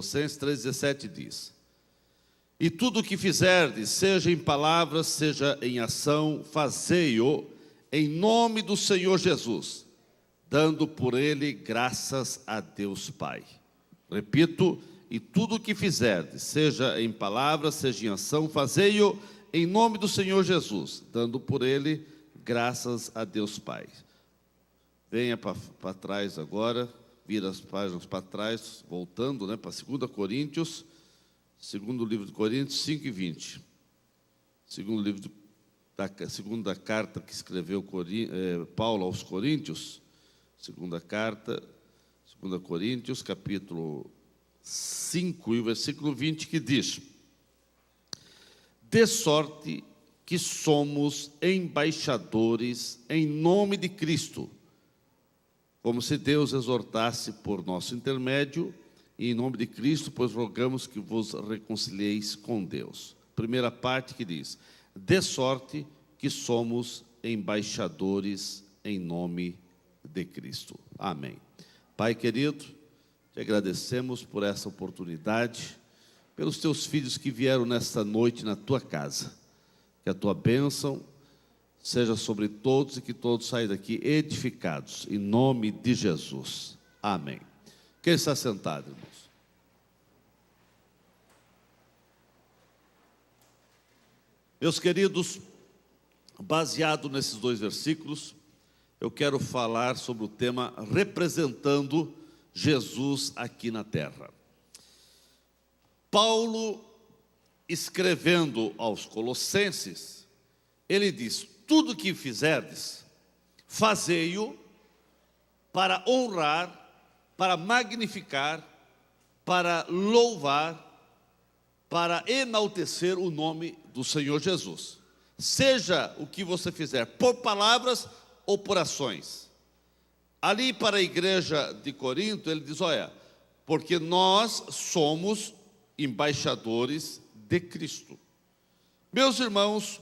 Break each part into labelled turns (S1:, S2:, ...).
S1: Colossenses 3,17 diz: E tudo o que fizerdes, seja em palavras, seja em ação, fazei-o em nome do Senhor Jesus, dando por ele graças a Deus Pai. Repito, e tudo o que fizerdes, seja em palavras, seja em ação, fazei-o em nome do Senhor Jesus, dando por ele graças a Deus Pai. Venha para trás agora, vira as páginas para trás, voltando, para 2 Coríntios, segundo livro de Coríntios 5:20. Segunda carta que escreveu Paulo aos Coríntios, segunda carta, 2 Coríntios, capítulo 5 e o versículo 20, que diz: De sorte que somos embaixadores em nome de Cristo, como se Deus exortasse por nosso intermédio, e em nome de Cristo, pois rogamos que vos reconcilieis com Deus. Primeira parte que diz: de sorte que somos embaixadores em nome de Cristo. Amém. Pai querido, te agradecemos por essa oportunidade, pelos teus filhos que vieram nesta noite na tua casa. Que a tua bênção seja sobre todos e que todos saiam daqui edificados, em nome de Jesus. Amém. Quem está sentado, irmãos? Meus queridos, baseado nesses dois versículos, eu quero falar sobre o tema representando Jesus aqui na terra. Paulo, escrevendo aos Colossenses, ele diz: tudo que fizerdes, fazei-o para honrar, para magnificar, para louvar, para enaltecer o nome do Senhor Jesus. Seja o que você fizer, por palavras ou por ações. Ali para a igreja de Corinto, ele diz: olha, porque nós somos embaixadores de Cristo. Meus irmãos,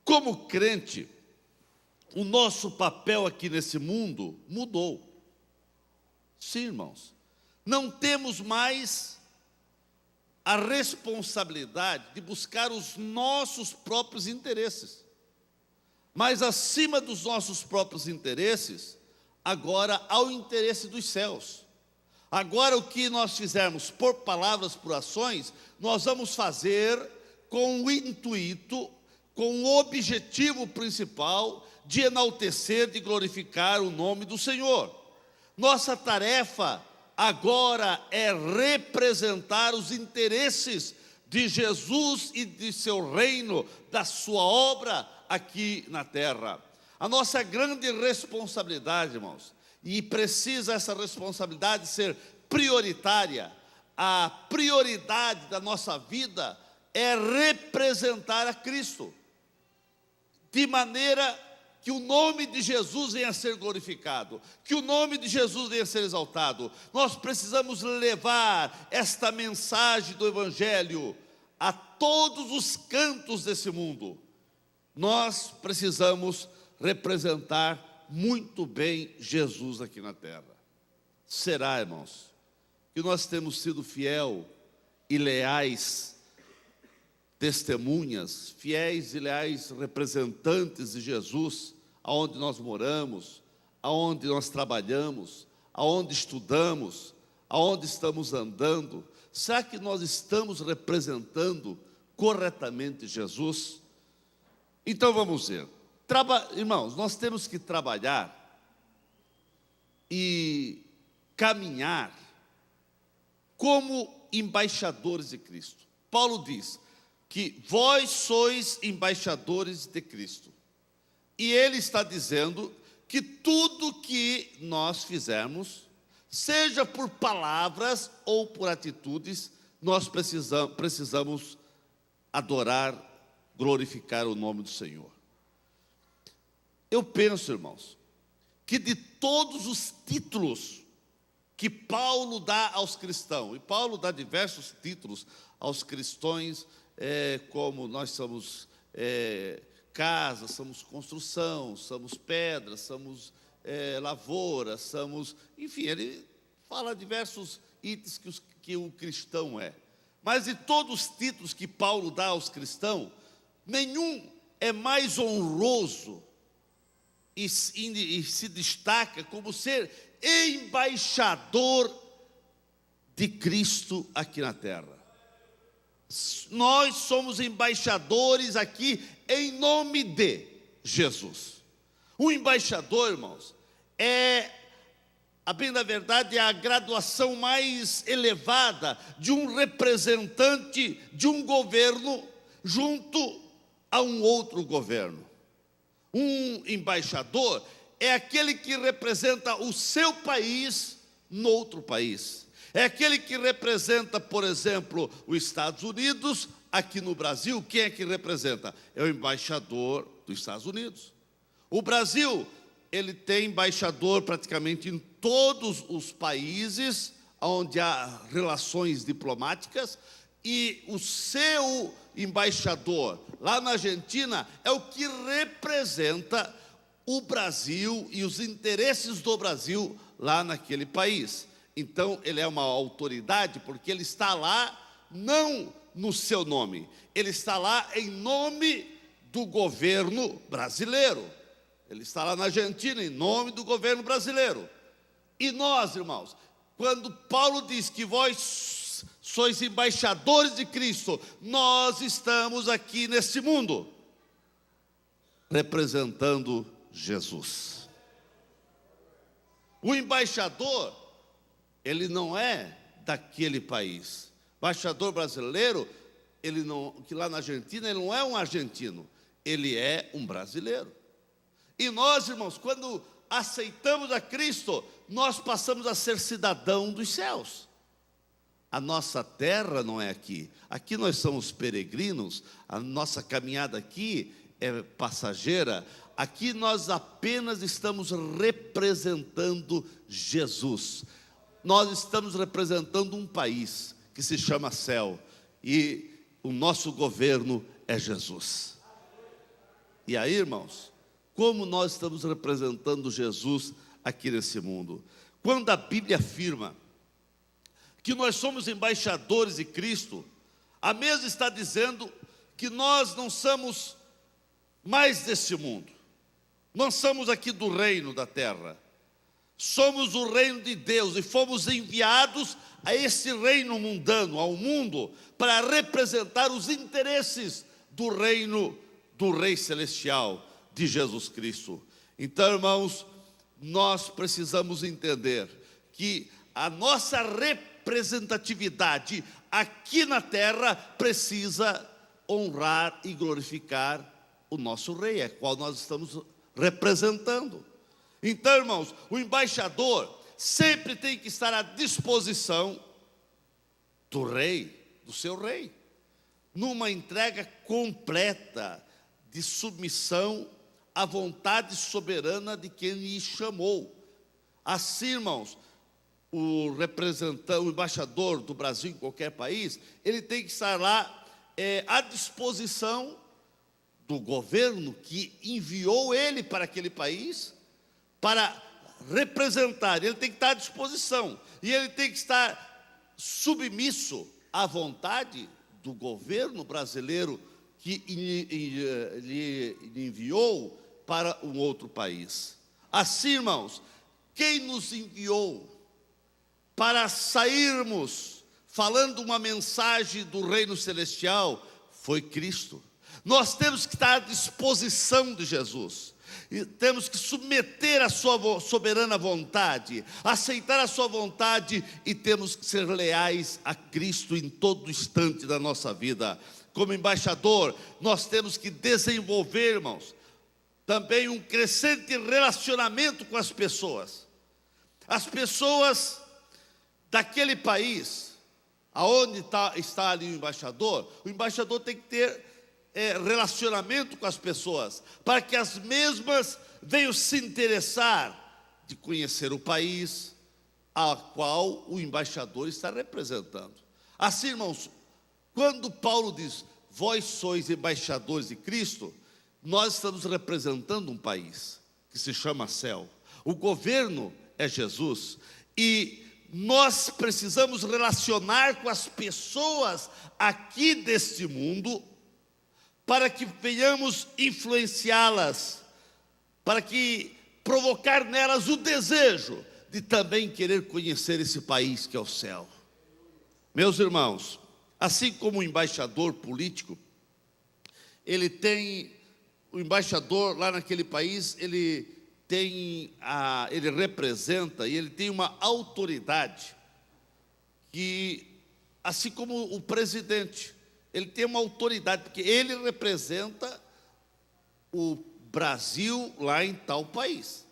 S1: como crente, o nosso papel aqui nesse mundo mudou. Sim, irmãos, não temos mais a responsabilidade de buscar os nossos próprios interesses. Mas acima dos nossos próprios interesses, agora há o interesse dos céus. Agora o que nós fizermos por palavras, por ações, nós vamos fazer com o intuito, com o objetivo principal de enaltecer, de glorificar o nome do Senhor. Nossa tarefa agora é representar os interesses de Jesus e de seu reino, da sua obra aqui na terra. A nossa grande responsabilidade, irmãos, e precisa essa responsabilidade ser prioritária, a prioridade da nossa vida é representar a Cristo, de maneira que o nome de Jesus venha a ser glorificado, que o nome de Jesus venha a ser exaltado. Nós precisamos levar esta mensagem do Evangelho a todos os cantos desse mundo. Nós precisamos representar muito bem Jesus aqui na terra. Será, irmãos, que nós temos sido fiel e leais testemunhas, fiéis e leais representantes de Jesus, aonde nós moramos, aonde nós trabalhamos, aonde estudamos, aonde estamos andando? Será que nós estamos representando corretamente Jesus? Então vamos ver. Irmãos, nós temos que trabalhar e caminhar como embaixadores de Cristo. Paulo diz que vós sois embaixadores de Cristo. E ele está dizendo que tudo que nós fizermos, seja por palavras ou por atitudes, nós precisamos adorar, glorificar o nome do Senhor. Eu penso, irmãos, que de todos os títulos que Paulo dá aos cristãos, e Paulo dá diversos títulos aos cristãos, como nós somos casa, somos construção, somos pedra, somos lavoura, enfim, ele fala diversos itens que o cristão é. Mas de todos os títulos que Paulo dá aos cristãos, nenhum é mais honroso e se destaca como ser embaixador de Cristo aqui na terra. Nós somos embaixadores aqui em nome de Jesus. O embaixador, irmãos, a bem da verdade, é a graduação mais elevada de um representante de um governo junto a um outro governo. Um embaixador é aquele que representa o seu país no outro país. É aquele que representa, por exemplo, os Estados Unidos aqui no Brasil. Quem é que representa? É o embaixador dos Estados Unidos. O Brasil, ele tem embaixador praticamente em todos os países onde há relações diplomáticas, e o seu embaixador lá na Argentina é o que representa o Brasil e os interesses do Brasil lá naquele país. Então ele é uma autoridade porque ele está lá não no seu nome, ele está lá em nome do governo brasileiro. Ele está lá na Argentina em nome do governo brasileiro. E nós, irmãos, quando Paulo diz que vós sois embaixadores de Cristo, nós estamos aqui nesse mundo representando Jesus. O embaixador, ele não é daquele país. O embaixador brasileiro, que lá na Argentina, ele não é um argentino, ele é um brasileiro. E nós, irmãos, quando aceitamos a Cristo, nós passamos a ser cidadão dos céus. A nossa terra não é aqui. Aqui nós somos peregrinos, a nossa caminhada aqui é passageira. Aqui nós apenas estamos representando Jesus. Nós estamos representando um país que se chama céu, e o nosso governo é Jesus. E aí, irmãos, como nós estamos representando Jesus aqui nesse mundo? Quando a Bíblia afirma que nós somos embaixadores de Cristo, a mesma está dizendo que nós não somos mais desse mundo. Nós somos aqui do reino da terra. Somos o reino de Deus e fomos enviados a esse reino mundano, ao mundo, para representar os interesses do reino do Rei Celestial, de Jesus Cristo. Então, irmãos, nós precisamos entender que a nossa representatividade aqui na terra precisa honrar e glorificar o nosso Rei, a qual nós estamos representando. Então, irmãos, o embaixador sempre tem que estar à disposição do Rei, do seu Rei, numa entrega completa de submissão à vontade soberana de quem lhe chamou. Assim, irmãos, o representante, o embaixador do Brasil em qualquer país, ele tem que estar lá à disposição do governo que enviou ele para aquele país, para representar. Ele tem que estar à disposição, e ele tem que estar submisso à vontade do governo brasileiro que lhe enviou para um outro país. Assim, irmãos, quem nos enviou para sairmos falando uma mensagem do reino celestial foi Cristo. Nós temos que estar à disposição de Jesus, e temos que submeter a sua soberana vontade, aceitar a sua vontade, e temos que ser leais a Cristo em todo instante da nossa vida. Como embaixador, nós temos que desenvolver, irmãos, também um crescente relacionamento com as pessoas. As pessoas daquele país, aonde está ali o embaixador tem que ter relacionamento com as pessoas, para que as mesmas venham se interessar de conhecer o país a qual o embaixador está representando. Assim, irmãos, quando Paulo diz, vós sois embaixadores de Cristo, nós estamos representando um país que se chama céu. O governo é Jesus, e nós precisamos relacionar com as pessoas aqui deste mundo, para que venhamos influenciá-las, para que provocar nelas o desejo de também querer conhecer esse país que é o céu. Meus irmãos, assim como o embaixador político, o embaixador lá naquele país, ele representa e ele tem uma autoridade que, assim como o presidente, ele tem uma autoridade, porque ele representa o Brasil lá em tal país.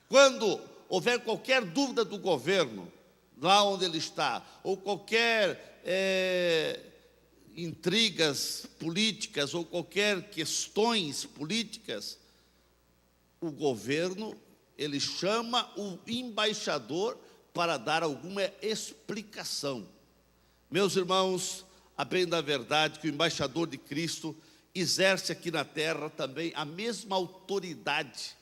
S1: Quando houver qualquer dúvida do governo, lá onde ele está, ou qualquer intrigas políticas, ou qualquer questões políticas, o governo, ele chama o embaixador para dar alguma explicação. Meus irmãos, a bem da verdade que o embaixador de Cristo exerce aqui na terra também a mesma autoridade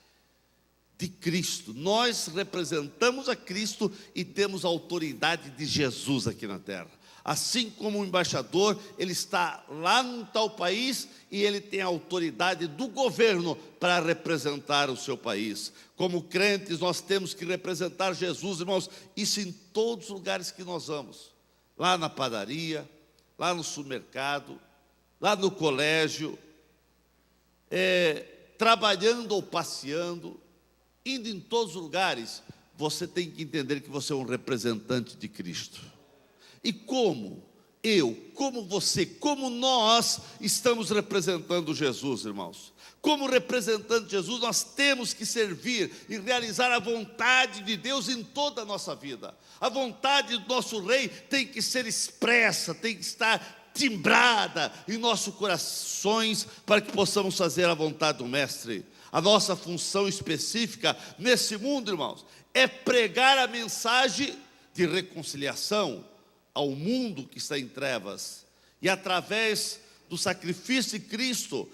S1: de Cristo. Nós representamos a Cristo e temos a autoridade de Jesus aqui na terra. Assim como o embaixador, ele está lá num tal país e ele tem a autoridade do governo para representar o seu país. Como crentes, nós temos que representar Jesus, irmãos, isso em todos os lugares que nós vamos. Lá na padaria, lá no supermercado, lá no colégio, trabalhando ou passeando, indo em todos os lugares, você tem que entender que você é um representante de Cristo. E como você, como nós estamos representando Jesus, irmãos? Como representante de Jesus, nós temos que servir e realizar a vontade de Deus em toda a nossa vida. A vontade do nosso Rei tem que ser expressa, tem que estar timbrada em nossos corações, para que possamos fazer a vontade do Mestre. A nossa função específica nesse mundo, irmãos, é pregar a mensagem de reconciliação ao mundo que está em trevas. E através do sacrifício de Cristo,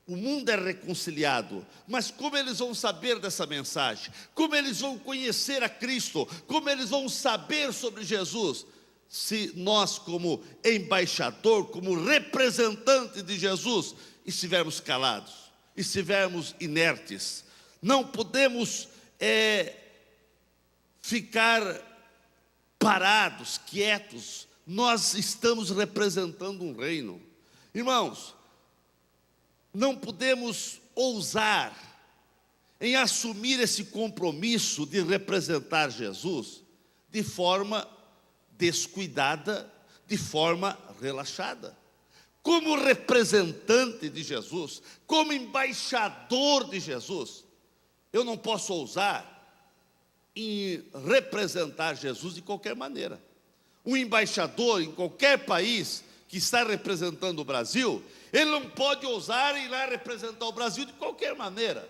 S1: o mundo é reconciliado. Mas como eles vão saber dessa mensagem? Como eles vão conhecer a Cristo? Como eles vão saber sobre Jesus? Se nós, como embaixador, como representante de Jesus, estivermos calados, estivermos inertes. Não podemos ficar parados, quietos. Nós estamos representando um reino. Irmãos, não podemos ousar em assumir esse compromisso de representar Jesus de forma descuidada, de forma relaxada. Como representante de Jesus, como embaixador de Jesus, eu não posso ousar em representar Jesus de qualquer maneira. Um embaixador em qualquer país que está representando o Brasil, ele não pode ousar ir lá representar o Brasil de qualquer maneira.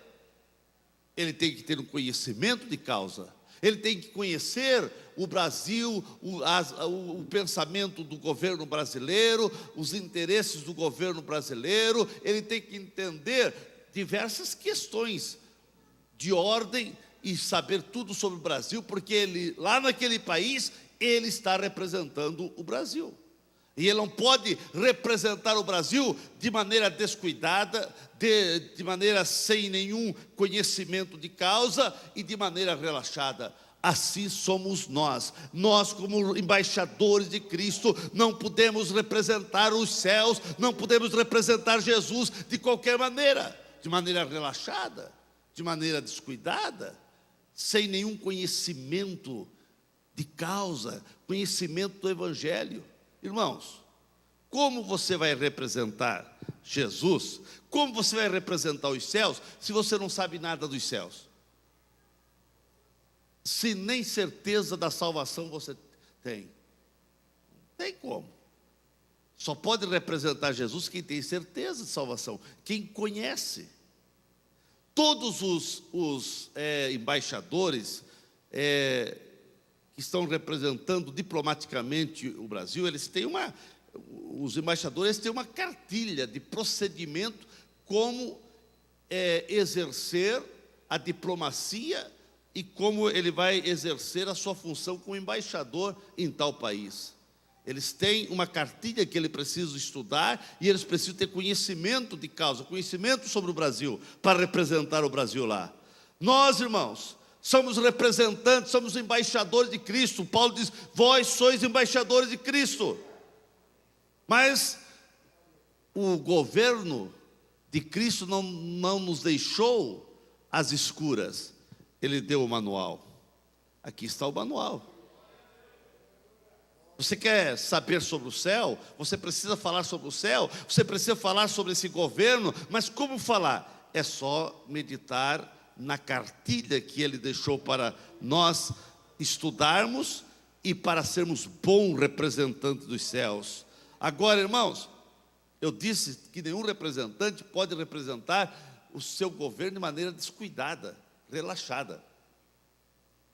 S1: Ele tem que ter um conhecimento de causa. Ele tem que conhecer o Brasil, o pensamento do governo brasileiro, os interesses do governo brasileiro. Ele tem que entender diversas questões de ordem e saber tudo sobre o Brasil, porque ele, lá naquele país, ele está representando o Brasil. E ele não pode representar o Brasil de maneira descuidada, de maneira sem nenhum conhecimento de causa e de maneira relaxada. Assim somos nós. Nós, como embaixadores de Cristo, não podemos representar os céus, não podemos representar Jesus de qualquer maneira, de maneira relaxada, de maneira descuidada, sem nenhum conhecimento de causa, conhecimento do Evangelho. Irmãos, como você vai representar Jesus? Como você vai representar os céus se você não sabe nada dos céus? Se nem certeza da salvação você tem. Não tem como. Só pode representar Jesus quem tem certeza de salvação, quem conhece. Todos os embaixadores que estão representando diplomaticamente o Brasil, os embaixadores têm uma cartilha de procedimento como exercer a diplomacia e como ele vai exercer a sua função como embaixador em tal país. Eles têm uma cartilha que ele precisa estudar e eles precisam ter conhecimento de causa, conhecimento sobre o Brasil, para representar o Brasil lá. Nós, irmãos, somos representantes, somos embaixadores de Cristo. Paulo diz, vós sois embaixadores de Cristo. Mas o governo de Cristo não nos deixou às escuras. Ele deu o manual. Aqui está o manual. Você quer saber sobre o céu? Você precisa falar sobre o céu? Você precisa falar sobre esse governo? Mas como falar? É só meditar na cartilha que ele deixou para nós estudarmos e para sermos bons representantes dos céus. Agora, irmãos, eu disse que nenhum representante pode representar o seu governo de maneira descuidada, relaxada.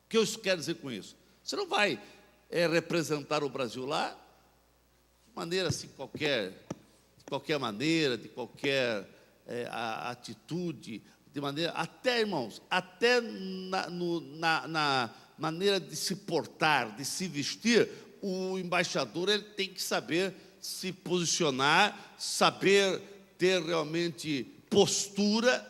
S1: O que eu quero dizer com isso? Você não vai representar o Brasil lá de maneira assim de qualquer maneira, de qualquer atitude, de maneira, até, irmãos, até na maneira de se portar, de se vestir, o embaixador ele tem que saber se posicionar, saber ter realmente postura,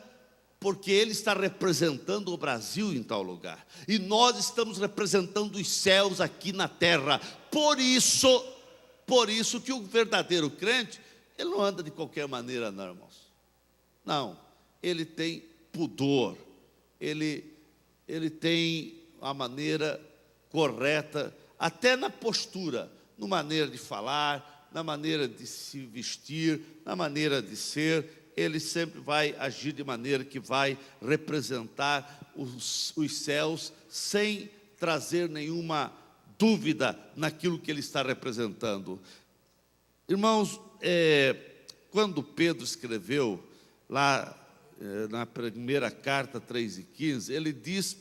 S1: porque ele está representando o Brasil em tal lugar, e nós estamos representando os céus aqui na terra. Por isso que o verdadeiro crente, ele não anda de qualquer maneira, não, irmãos. Não, ele tem pudor, ele tem a maneira correta, até na postura, na maneira de falar, na maneira de se vestir, na maneira de ser. Ele sempre vai agir de maneira que vai representar os céus, sem trazer nenhuma dúvida naquilo que ele está representando. Irmãos, quando Pedro escreveu lá na primeira carta 3:15, ele diz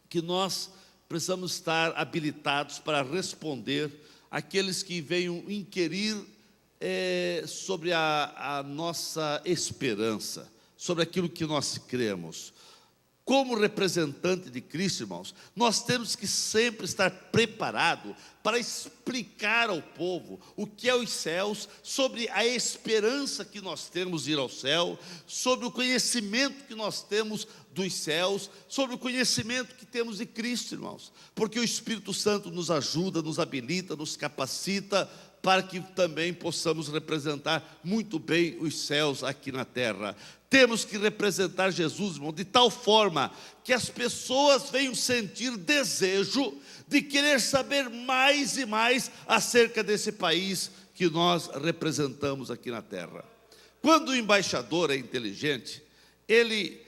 S1: que nós precisamos estar habilitados para responder àqueles que venham inquirir sobre a nossa esperança, sobre aquilo que nós cremos. Como representante de Cristo, irmãos, nós temos que sempre estar preparado para explicar ao povo o que é os céus, sobre a esperança que nós temos de ir ao céu, sobre o conhecimento que nós temos dos céus, sobre o conhecimento que temos de Cristo, irmãos, porque o Espírito Santo nos ajuda, nos habilita, nos capacita, para que também possamos representar muito bem os céus aqui na terra. Temos que representar Jesus, irmão, de tal forma que as pessoas venham sentir desejo de querer saber mais e mais acerca desse país que nós representamos aqui na terra. Quando o embaixador é inteligente, ele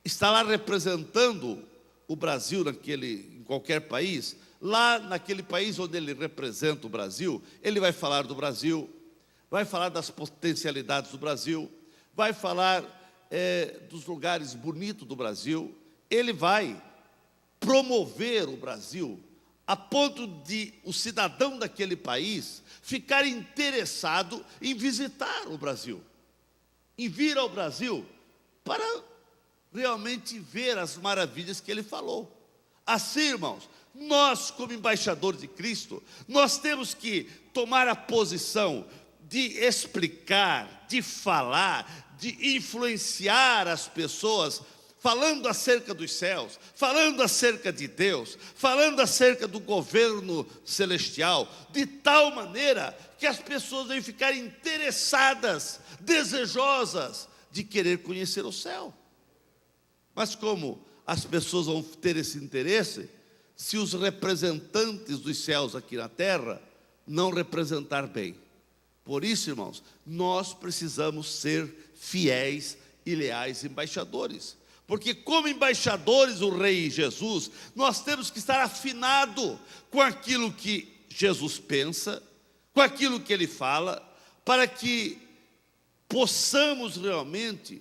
S1: está lá representando o Brasil em qualquer país. Lá naquele país onde ele representa o Brasil, ele vai falar do Brasil, vai falar das potencialidades do Brasil, vai falar dos lugares bonitos do Brasil. Ele vai promover o Brasil a ponto de o cidadão daquele país ficar interessado em visitar o Brasil, em vir ao Brasil para realmente ver as maravilhas que ele falou. Assim, irmãos, nós, como embaixadores de Cristo, nós temos que tomar a posição de explicar, de falar, de influenciar as pessoas, falando acerca dos céus, falando acerca de Deus, falando acerca do governo celestial, de tal maneira que as pessoas vão ficar interessadas, desejosas de querer conhecer o céu. Mas como as pessoas vão ter esse interesse se os representantes dos céus aqui na terra não representar bem? Por isso, irmãos, nós precisamos ser fiéis e leais embaixadores, porque como embaixadores do Rei Jesus, nós temos que estar afinado com aquilo que Jesus pensa, com aquilo que Ele fala, para que possamos realmente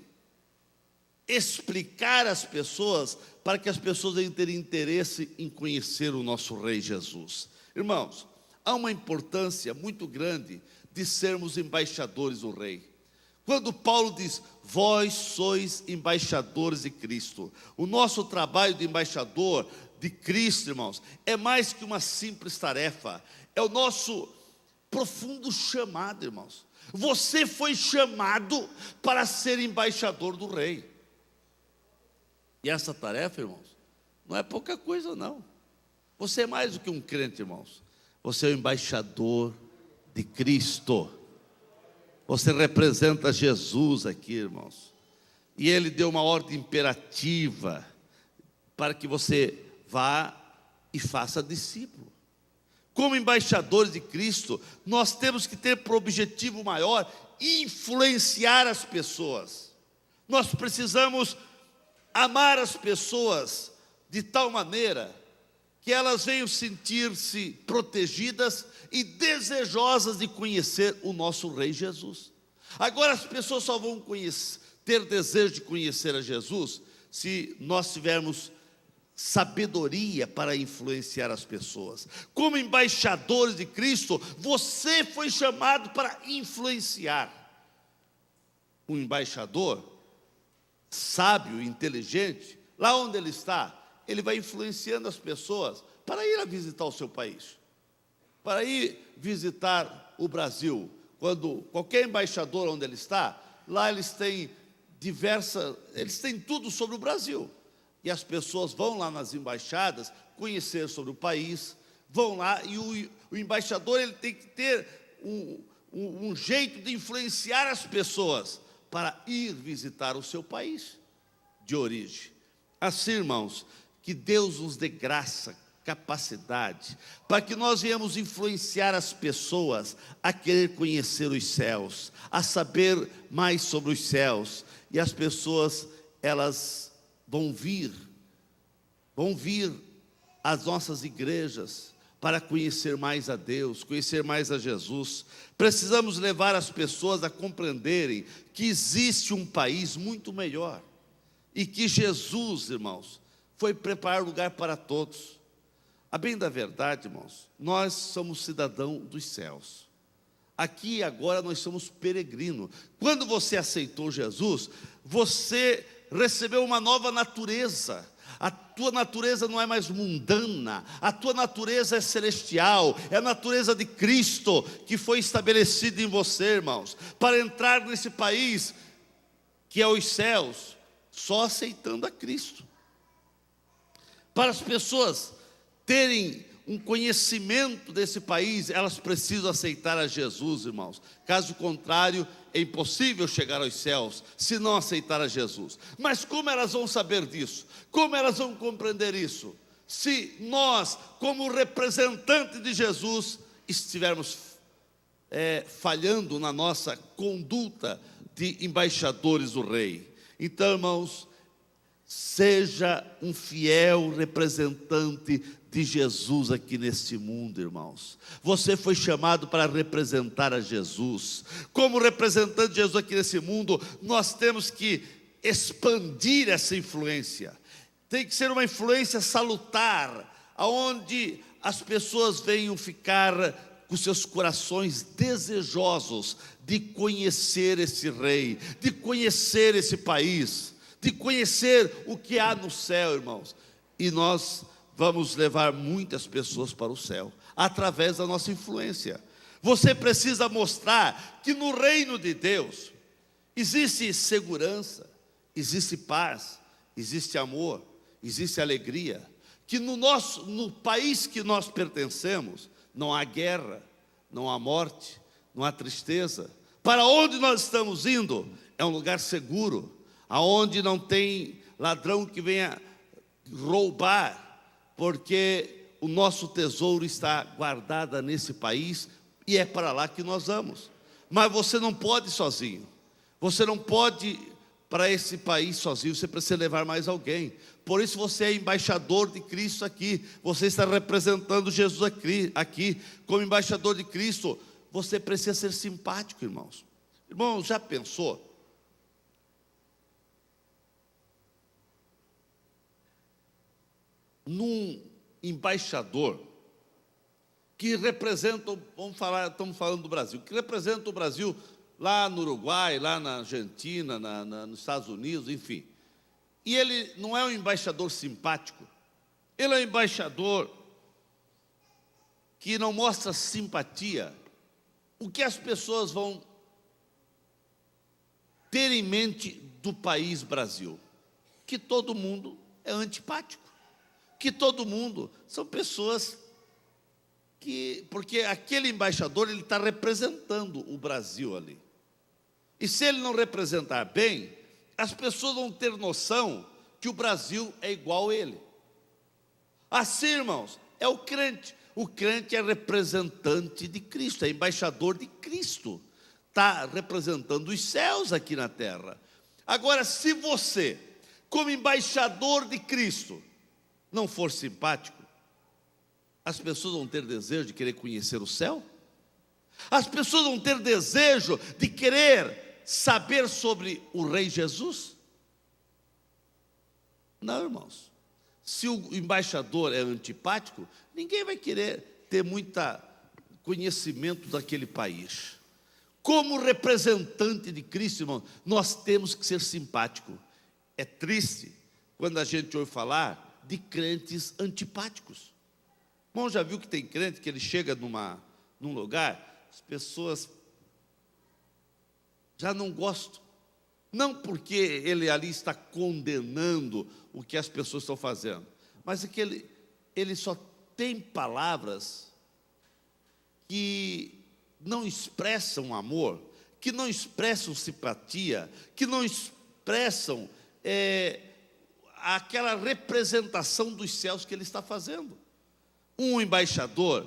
S1: explicar às pessoas, para que as pessoas venham ter interesse em conhecer o nosso Rei Jesus. Irmãos, há uma importância muito grande de sermos embaixadores do Rei. Quando Paulo diz, vós sois embaixadores de Cristo. O nosso trabalho de embaixador de Cristo, irmãos, é mais que uma simples tarefa. É o nosso profundo chamado, irmãos. Você foi chamado para ser embaixador do Rei. E essa tarefa, irmãos, não é pouca coisa não. Você é mais do que um crente, irmãos. Você é o embaixador de Cristo. Você representa Jesus aqui, irmãos. E Ele deu uma ordem imperativa para que você vá e faça discípulo. Como embaixadores de Cristo, nós temos que ter por objetivo maior influenciar as pessoas. Nós precisamos amar as pessoas de tal maneira que elas venham sentir-se protegidas e desejosas de conhecer o nosso Rei Jesus. Agora as pessoas só vão ter desejo de conhecer a Jesus se nós tivermos sabedoria para influenciar as pessoas. Como embaixadores de Cristo, você foi chamado para influenciar. Um embaixador sábio, inteligente, lá onde ele está, ele vai influenciando as pessoas para ir a visitar o seu país, para ir visitar o Brasil. Quando qualquer embaixador onde ele está, lá eles têm tudo sobre o Brasil. E as pessoas vão lá nas embaixadas conhecer sobre o país, vão lá e o embaixador ele tem que ter um jeito de influenciar as pessoas para ir visitar o seu país de origem. Assim, irmãos, que Deus nos dê graça, capacidade, para que nós venhamos influenciar as pessoas a querer conhecer os céus, a saber mais sobre os céus. E as pessoas, elas vão vir às nossas igrejas para conhecer mais a Deus, conhecer mais a Jesus. Precisamos levar as pessoas a compreenderem que existe um país muito melhor e que Jesus, irmãos, foi preparar lugar para todos. A bem da verdade, irmãos, nós somos cidadão dos céus. Aqui e agora nós somos peregrinos. Quando você aceitou Jesus, você recebeu uma nova natureza. A tua natureza não é mais mundana, a tua natureza é celestial, é a natureza de Cristo que foi estabelecida em você, irmãos, para entrar nesse país que é os céus, só aceitando a Cristo. Para as pessoas terem um conhecimento desse país, elas precisam aceitar a Jesus, irmãos. Caso contrário, é impossível chegar aos céus se não aceitar a Jesus. Mas como elas vão saber disso? Como elas vão compreender isso? Se nós, como representante de Jesus, estivermos falhando na nossa conduta de embaixadores do Rei. Então, irmãos, seja um fiel representante de Jesus aqui neste mundo, irmãos. Você foi chamado para representar a Jesus. Como representante de Jesus aqui nesse mundo, nós temos que expandir essa influência. Tem que ser uma influência salutar, aonde as pessoas venham ficar com seus corações desejosos de conhecer esse Rei, de conhecer esse país, de conhecer o que há no céu, irmãos. E nós vamos levar muitas pessoas para o céu, através da nossa influência. Você precisa mostrar que no reino de Deus existe segurança, existe paz, existe amor, existe alegria. Que no país que nós pertencemos, não há guerra, não há morte, não há tristeza. Para onde nós estamos indo é um lugar seguro, aonde não tem ladrão que venha roubar, porque o nosso tesouro está guardado nesse país e é para lá que nós vamos. Mas você não pode ir sozinho, você não pode ir para esse país sozinho, você precisa levar mais alguém. Por isso você é embaixador de Cristo aqui, você está representando Jesus aqui, como embaixador de Cristo. Você precisa ser simpático, irmãos. Irmão, já pensou? Num embaixador que representa, estamos falando do Brasil, que representa o Brasil lá no Uruguai, lá na Argentina, nos Estados Unidos, enfim. E ele não é um embaixador simpático, ele é um embaixador que não mostra simpatia. O que as pessoas vão ter em mente do país Brasil? Que todo mundo é antipático, que todo mundo são pessoas porque aquele embaixador, ele está representando o Brasil ali. E se ele não representar bem, as pessoas vão ter noção que o Brasil é igual a ele. Assim, irmãos, é o crente. O crente é representante de Cristo, é embaixador de Cristo. Está representando os céus aqui na terra. Agora, se você, como embaixador de Cristo, não for simpático, as pessoas vão ter desejo de querer conhecer o céu? As pessoas vão ter desejo de querer saber sobre o Rei Jesus? Não, irmãos. Se o embaixador é antipático, ninguém vai querer ter muito conhecimento daquele país. Como representante de Cristo, irmão, nós temos que ser simpáticos. É triste quando a gente ouve falar de crentes antipáticos. Irmão, já viu que tem crente que ele chega num lugar, as pessoas já não gostam. Não porque ele ali está condenando o que as pessoas estão fazendo, mas é que ele só tem palavras que não expressam amor, que não expressam simpatia, que não expressam aquela representação dos céus que ele está fazendo. Um embaixador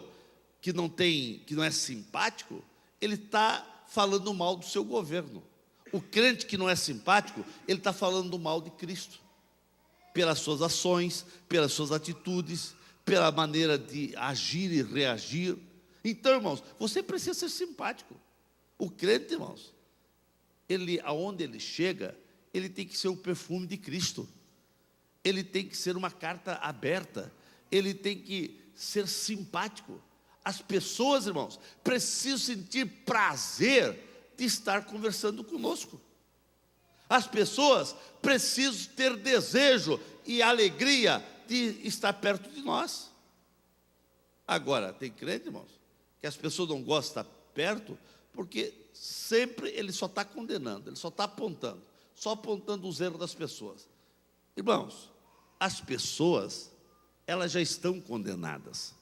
S1: que não é simpático, ele está falando mal do seu governo. O crente que não é simpático, ele está falando mal de Cristo, pelas suas ações, pelas suas atitudes, pela maneira de agir e reagir. Então, irmãos, você precisa ser simpático. O crente, irmãos, aonde ele chega, ele tem que ser o perfume de Cristo. Ele tem que ser uma carta aberta. Ele tem que ser simpático. As pessoas, irmãos, precisam sentir prazer de estar conversando conosco. As pessoas precisam ter desejo e alegria de estar perto de nós. Agora, tem crente, irmãos, que as pessoas não gostam de estar perto, porque sempre ele só está condenando, ele só está apontando, só apontando os erros das pessoas. Irmãos, as pessoas, elas já estão condenadas.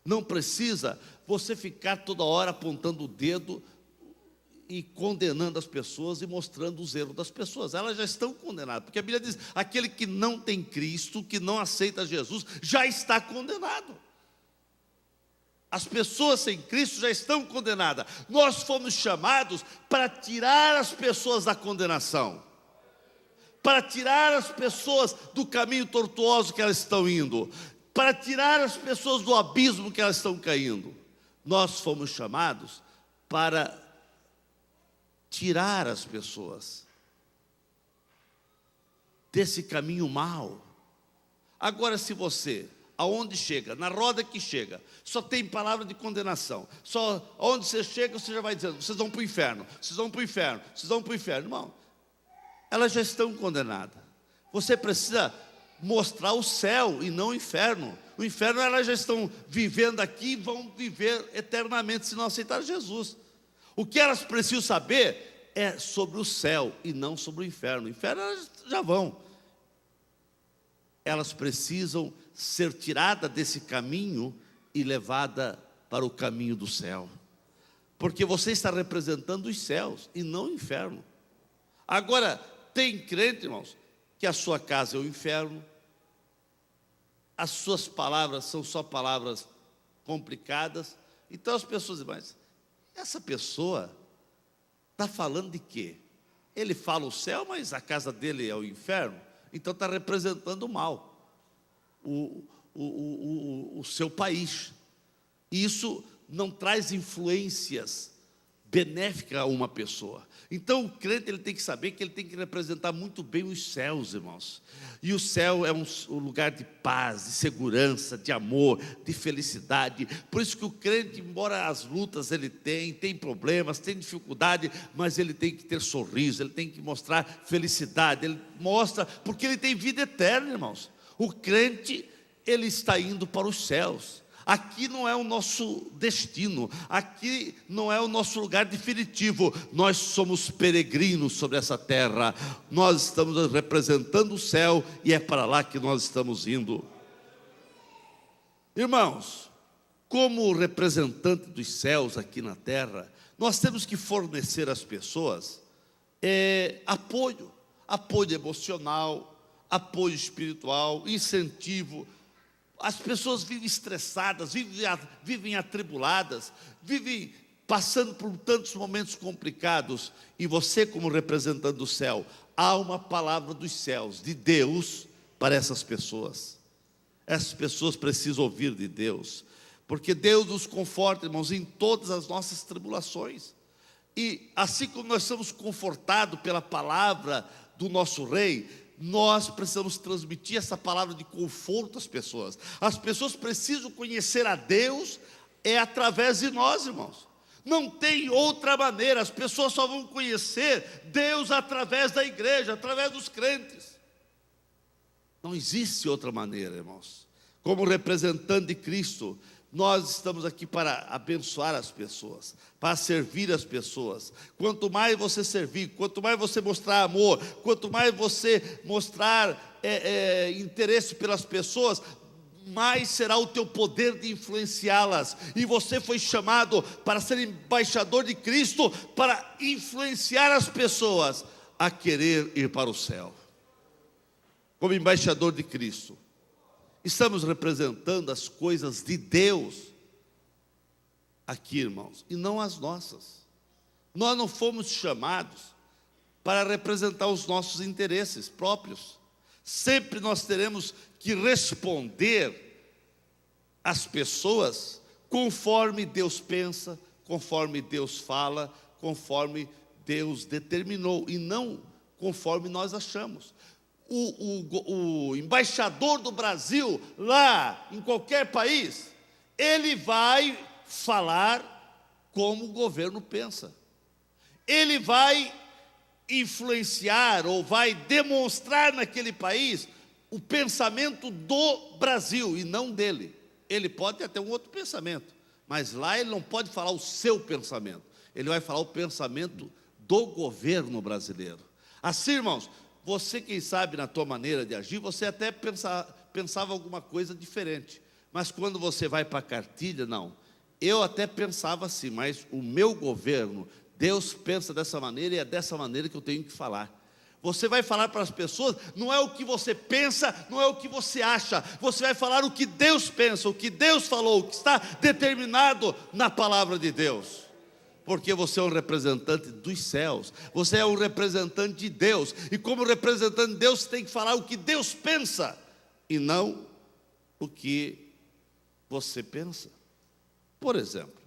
S1: Não precisa você ficar toda hora apontando o dedo e condenando as pessoas e mostrando os erros das pessoas. Elas já estão condenadas, porque a Bíblia diz, aquele que não tem Cristo, que não aceita Jesus, já está condenado. As pessoas sem Cristo já estão condenadas. Nós fomos chamados para tirar as pessoas da condenação, para tirar as pessoas do caminho tortuoso que elas estão indo, para tirar as pessoas do abismo que elas estão caindo. Nós fomos chamados para tirar as pessoas desse caminho mau. Agora, se você, aonde chega, na roda que chega, só tem palavra de condenação, só aonde você chega, você já vai dizendo, vocês vão para o inferno, vocês vão para o inferno, vocês vão para o inferno. Irmão, elas já estão condenadas. Você precisa mostrar o céu e não o inferno. O inferno elas já estão vivendo aqui e vão viver eternamente se não aceitar Jesus. O que elas precisam saber é sobre o céu e não sobre o inferno. O inferno elas já vão. Elas precisam ser tiradas desse caminho e levadas para o caminho do céu. Porque você está representando os céus e não o inferno. Agora, tem crente, irmãos, que a sua casa é o inferno, as suas palavras são só palavras complicadas. Então as pessoas dizem, mas essa pessoa está falando de quê? Ele fala o céu, mas a casa dele é o inferno. Então está representando mal o seu país. E isso não traz influências benéfica a uma pessoa. Então o crente ele tem que saber que ele tem que representar muito bem os céus, irmãos. E o céu é um lugar de paz, de segurança, de amor, de felicidade. Por isso que o crente, embora as lutas ele tem problemas, tem dificuldade, mas ele tem que ter sorriso, ele tem que mostrar felicidade. Ele mostra, porque ele tem vida eterna, irmãos. O crente, ele está indo para os céus. Aqui não é o nosso destino, aqui não é o nosso lugar definitivo. Nós somos peregrinos sobre essa terra. Nós estamos representando o céu e é para lá que nós estamos indo. Irmãos, como representante dos céus aqui na terra, nós temos que fornecer às pessoas apoio emocional, apoio espiritual, incentivo. As pessoas vivem estressadas, vivem atribuladas, vivem passando por tantos momentos complicados. E você, como representante do céu, há uma palavra dos céus, de Deus, para essas pessoas. Essas pessoas precisam ouvir de Deus, porque Deus nos conforta, irmãos, em todas as nossas tribulações. E assim como nós somos confortados pela palavra do nosso Rei, nós precisamos transmitir essa palavra de conforto às pessoas. As pessoas precisam conhecer a Deus através de nós, irmãos. Não tem outra maneira. As pessoas só vão conhecer Deus através da igreja, através dos crentes. Não existe outra maneira, irmãos. Como representante de Cristo, nós estamos aqui para abençoar as pessoas, para servir as pessoas. Quanto mais você servir, quanto mais você mostrar amor, quanto mais você mostrar interesse pelas pessoas, mais será o teu poder de influenciá-las. E você foi chamado para ser embaixador de Cristo, para influenciar as pessoas a querer ir para o céu. Como embaixador de Cristo, estamos representando as coisas de Deus aqui, irmãos, e não as nossas. Nós não fomos chamados para representar os nossos interesses próprios. Sempre nós teremos que responder às pessoas conforme Deus pensa, conforme Deus fala, conforme Deus determinou, e não conforme nós achamos. O embaixador do Brasil, lá em qualquer país, ele vai falar como o governo pensa. Ele vai influenciar ou vai demonstrar naquele país o pensamento do Brasil e não dele. Ele pode até um outro pensamento, mas lá ele não pode falar o seu pensamento. Ele vai falar o pensamento do governo brasileiro. Assim, irmãos, você, quem sabe, na tua maneira de agir, você até pensava alguma coisa diferente. Mas quando você vai para a cartilha, não. Eu até pensava assim, mas o meu governo, Deus pensa dessa maneira e é dessa maneira que eu tenho que falar. Você vai falar para as pessoas, não é o que você pensa, não é o que você acha. Você vai falar o que Deus pensa, o que Deus falou, o que está determinado na palavra de Deus. Porque você é um representante dos céus, você é um representante de Deus, e como representante de Deus, você tem que falar o que Deus pensa, e não o que você pensa. Por exemplo,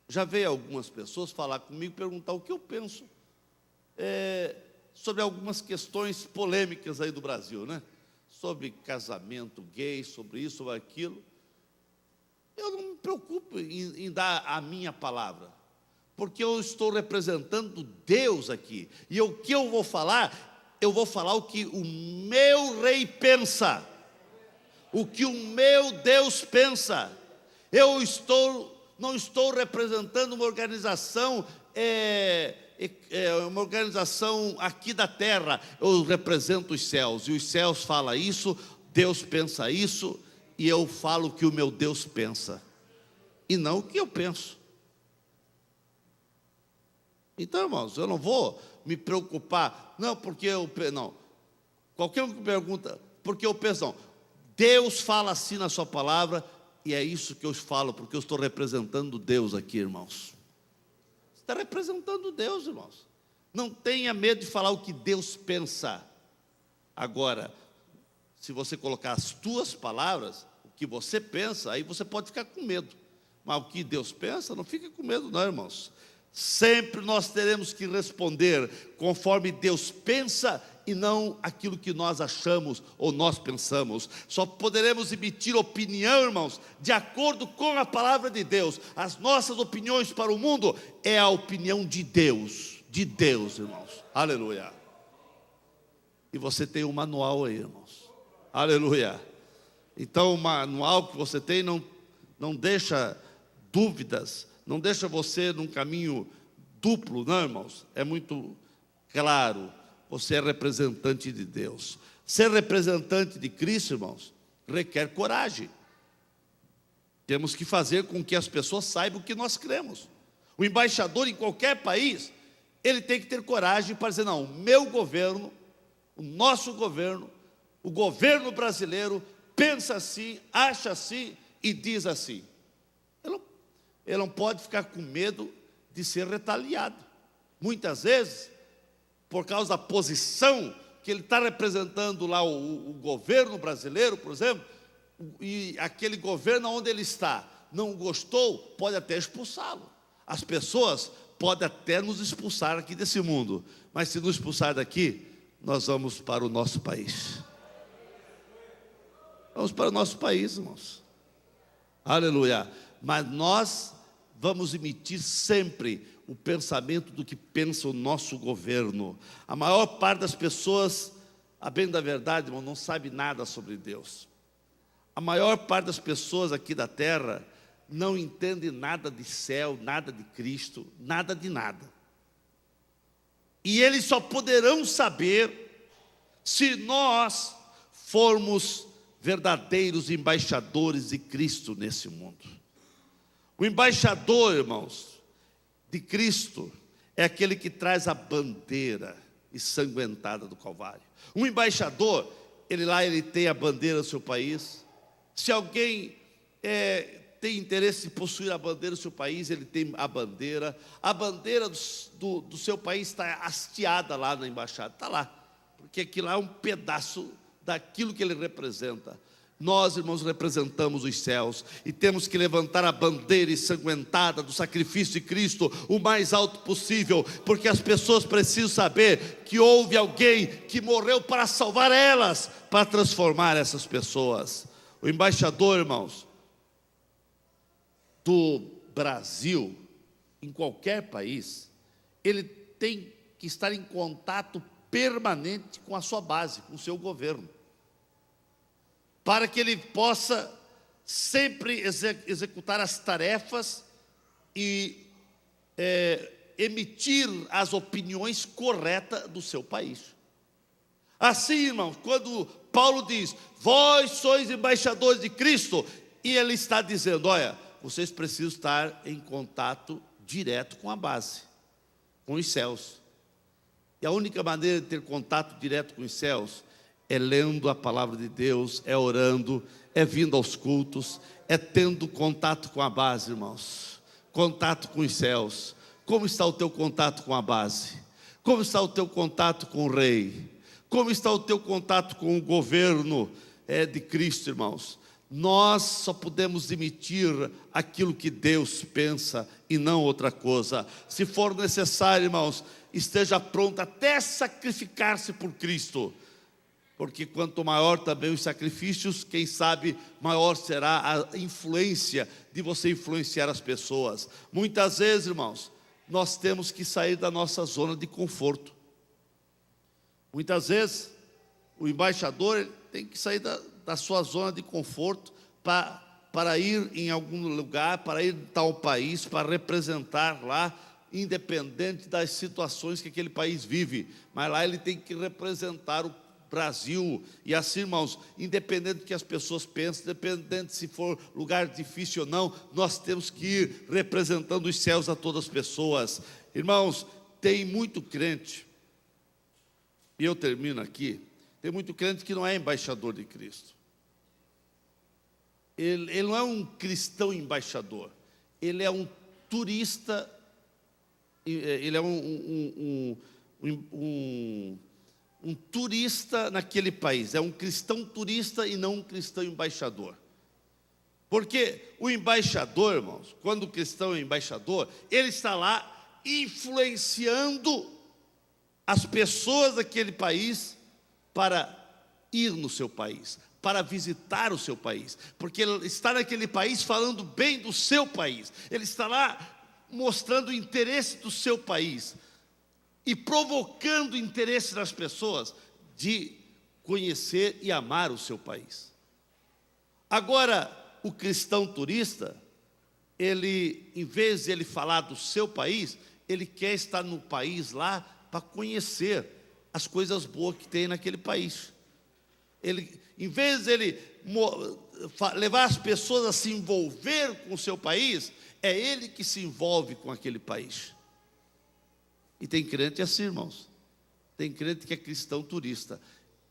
S1: já veio algumas pessoas falar comigo, perguntar o que eu penso sobre algumas questões polêmicas aí do Brasil, né? Sobre casamento gay, sobre isso, sobre aquilo. Eu não me preocupo em dar a minha palavra, porque eu estou representando Deus aqui. E o que eu vou falar o que o meu Rei pensa, o que o meu Deus pensa. Eu não estou representando uma organização aqui da terra. Eu represento os céus, e os céus falam isso, Deus pensa isso, e eu falo o que o meu Deus pensa, e não o que eu penso. Então, irmãos, eu não vou me preocupar, não, porque não. Qualquer um que me pergunta, porque eu penso, não. Deus fala assim na sua palavra, e é isso que eu falo, porque eu estou representando Deus aqui, irmãos. Você está representando Deus, irmãos. Não tenha medo de falar o que Deus pensa. Agora, se você colocar as tuas palavras, o que você pensa, aí você pode ficar com medo. Mas o que Deus pensa, não fique com medo não, irmãos. Sempre nós teremos que responder conforme Deus pensa e não aquilo que nós achamos ou nós pensamos. Só poderemos emitir opinião, irmãos, de acordo com a palavra de Deus. As nossas opiniões para o mundo é a opinião de Deus, irmãos. Aleluia. E você tem um manual aí, irmãos. Aleluia. Então o manual que você tem não deixa dúvidas, não deixa você num caminho duplo, não, irmãos. É muito claro, você é representante de Deus. Ser representante de Cristo, irmãos, requer coragem. Temos que fazer com que as pessoas saibam o que nós cremos. O embaixador em qualquer país, ele tem que ter coragem para dizer, não, o meu governo, o nosso governo, o governo brasileiro pensa assim, acha assim e diz assim. Ele não pode ficar com medo de ser retaliado. Muitas vezes, por causa da posição que ele está representando lá o governo brasileiro, por exemplo, e aquele governo onde ele está não gostou, pode até expulsá-lo. As pessoas podem até nos expulsar aqui desse mundo, mas se nos expulsar daqui, nós vamos para o nosso país. Vamos para o nosso país, irmãos. Aleluia. Mas nós vamos emitir sempre o pensamento do que pensa o nosso governo. A maior parte das pessoas, a bem da verdade, irmão, não sabe nada sobre Deus. A maior parte das pessoas aqui da terra não entende nada de céu, nada de Cristo, nada de nada. E eles só poderão saber se nós formos verdadeiros embaixadores de Cristo nesse mundo. O embaixador, irmãos, de Cristo é aquele que traz a bandeira ensanguentada do Calvário. Um embaixador, ele tem a bandeira do seu país. Se alguém tem interesse em possuir a bandeira do seu país, ele tem a bandeira. A bandeira do seu país está hasteada lá na embaixada, está lá, porque aquilo lá é um pedaço daquilo que ele representa. Nós, irmãos, representamos os céus e temos que levantar a bandeira ensanguentada do sacrifício de Cristo o mais alto possível, porque as pessoas precisam saber que houve alguém que morreu para salvar elas, para transformar essas pessoas. O embaixador, irmãos, do Brasil, em qualquer país, ele tem que estar em contato permanente com a sua base, com o seu governo, para que ele possa sempre executar as tarefas e emitir as opiniões corretas do seu país. Assim, irmãos, quando Paulo diz, vós sois embaixadores de Cristo, e ele está dizendo, olha, vocês precisam estar em contato direto com a base, com os céus. E a única maneira de ter contato direto com os céus é lendo a palavra de Deus, é orando, é vindo aos cultos, é tendo contato com a base, irmãos. Contato com os céus. Como está o teu contato com a base? Como está o teu contato com o rei? Como está o teu contato com o governo de Cristo, irmãos? Nós só podemos emitir aquilo que Deus pensa e não outra coisa. Se for necessário, irmãos, esteja pronto até sacrificar-se por Cristo. Porque quanto maior também os sacrifícios, quem sabe maior será a influência de você influenciar as pessoas. Muitas vezes, irmãos, nós temos que sair da nossa zona de conforto. Muitas vezes, o embaixador tem que sair da sua zona de conforto para ir em algum lugar, para ir em tal país, para representar lá, independente das situações que aquele país vive. Mas lá ele tem que representar o Brasil, e assim, irmãos, independente do que as pessoas pensem, independente se for lugar difícil ou não, nós temos que ir representando os céus a todas as pessoas. Irmãos, tem muito crente, e eu termino aqui, tem muito crente que não é embaixador de Cristo. Ele não é um cristão embaixador, ele é um turista, ele é um turista naquele país, é um cristão turista e não um cristão embaixador. Porque o embaixador, irmãos, quando o cristão é embaixador, ele está lá influenciando as pessoas daquele país para ir no seu país, para visitar o seu país, porque ele está naquele país falando bem do seu país, ele está lá mostrando o interesse do seu país e provocando o interesse das pessoas de conhecer e amar o seu país. Agora, o cristão turista, ele, em vez de ele falar do seu país, ele quer estar no país lá para conhecer as coisas boas que tem naquele país. Ele, em vez de ele levar as pessoas a se envolver com o seu país, é ele que se envolve com aquele país. E tem crente assim, irmãos. Tem crente que é cristão turista.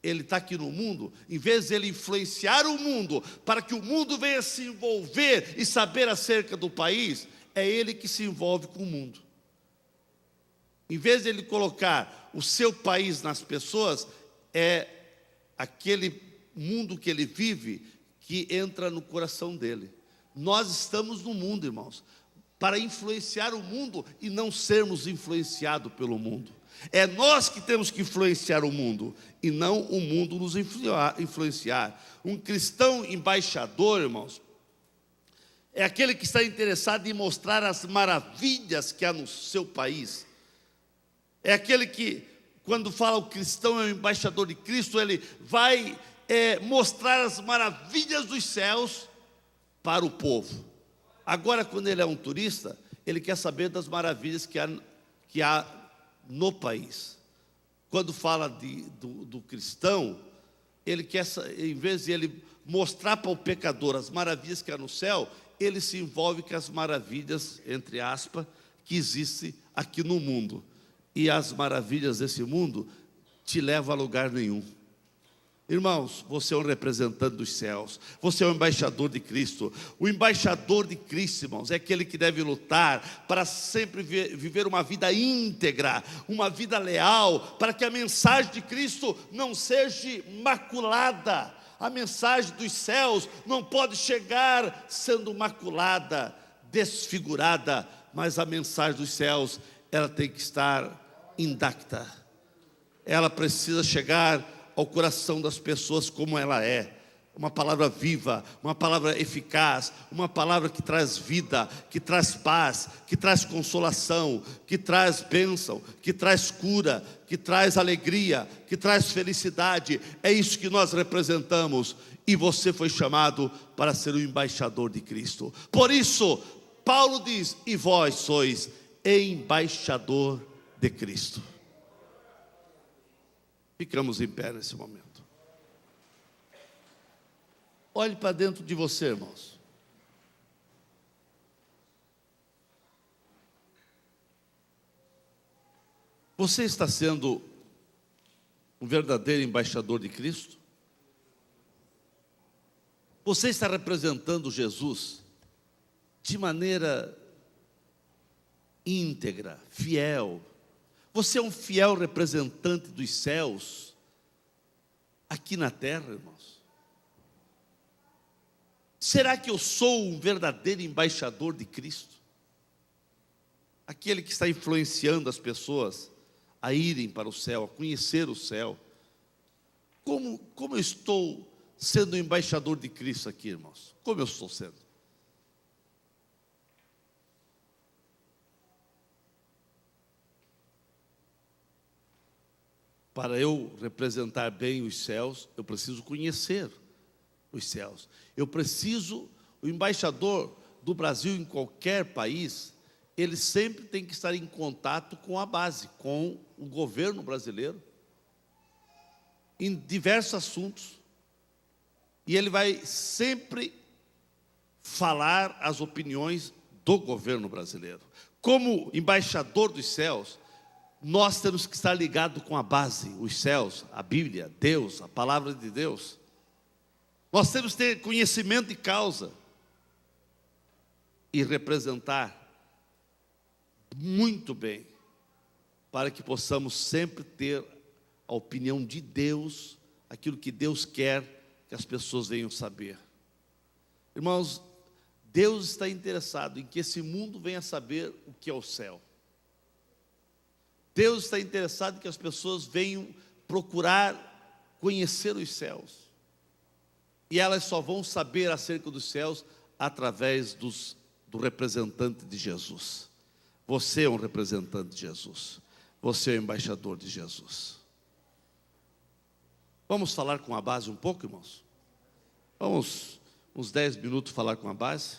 S1: Ele está aqui no mundo, em vez de ele influenciar o mundo, para que o mundo venha se envolver e saber acerca do país, é ele que se envolve com o mundo. Em vez de ele colocar o seu país nas pessoas, é aquele mundo que ele vive que entra no coração dele. Nós estamos no mundo, irmãos, para influenciar o mundo e não sermos influenciados pelo mundo. É nós que temos que influenciar o mundo e não o mundo nos influenciar. Um cristão embaixador, irmãos, é aquele que está interessado em mostrar as maravilhas que há no seu país. É aquele que, quando fala o cristão é o embaixador de Cristo, ele vai mostrar as maravilhas dos céus para o povo. Agora, quando ele é um turista, ele quer saber das maravilhas que há no país. Quando fala do cristão, ele quer, em vez de ele mostrar para o pecador as maravilhas que há no céu, ele se envolve com as maravilhas, entre aspas, que existem aqui no mundo. E as maravilhas desse mundo te levam a lugar nenhum. Irmãos, você é um representante dos céus, você é um embaixador de Cristo. O embaixador de Cristo, irmãos, é aquele que deve lutar para sempre viver uma vida íntegra, uma vida leal, para que a mensagem de Cristo não seja maculada. A mensagem dos céus não pode chegar sendo maculada, desfigurada, mas a mensagem dos céus, ela tem que estar intacta. Ela precisa chegar ao coração das pessoas como ela é. Uma palavra viva, uma palavra eficaz, uma palavra que traz vida, que traz paz, que traz consolação, que traz bênção, que traz cura, que traz alegria, que traz felicidade. É isso que nós representamos. E você foi chamado para ser o embaixador de Cristo. Por isso, Paulo diz: e vós sois embaixador de Cristo. Ficamos em pé nesse momento. Olhe para dentro de você, irmãos. Você está sendo um verdadeiro embaixador de Cristo? Você está representando Jesus de maneira íntegra, fiel? Você é um fiel representante dos céus aqui na terra, irmãos? Será que eu sou um verdadeiro embaixador de Cristo? Aquele que está influenciando as pessoas a irem para o céu, a conhecer o céu. Como eu estou sendo embaixador de Cristo aqui, irmãos? Como eu estou sendo? Para eu representar bem os céus, eu preciso conhecer os céus. O embaixador do Brasil em qualquer país, ele sempre tem que estar em contato com a base, com o governo brasileiro, em diversos assuntos. E ele vai sempre falar as opiniões do governo brasileiro. Como embaixador dos céus, nós temos que estar ligados com a base, os céus, a Bíblia, Deus, a palavra de Deus. Nós temos que ter conhecimento de causa e representar muito bem, para que possamos sempre ter a opinião de Deus, aquilo que Deus quer que as pessoas venham saber. Irmãos, Deus está interessado em que esse mundo venha saber o que é o céu. Deus está interessado em que as pessoas venham procurar conhecer os céus. E elas só vão saber acerca dos céus através do representante de Jesus. Você é um representante de Jesus. Você é um embaixador de Jesus. Vamos falar com a base um pouco, irmãos? Vamos uns 10 minutos falar com a base?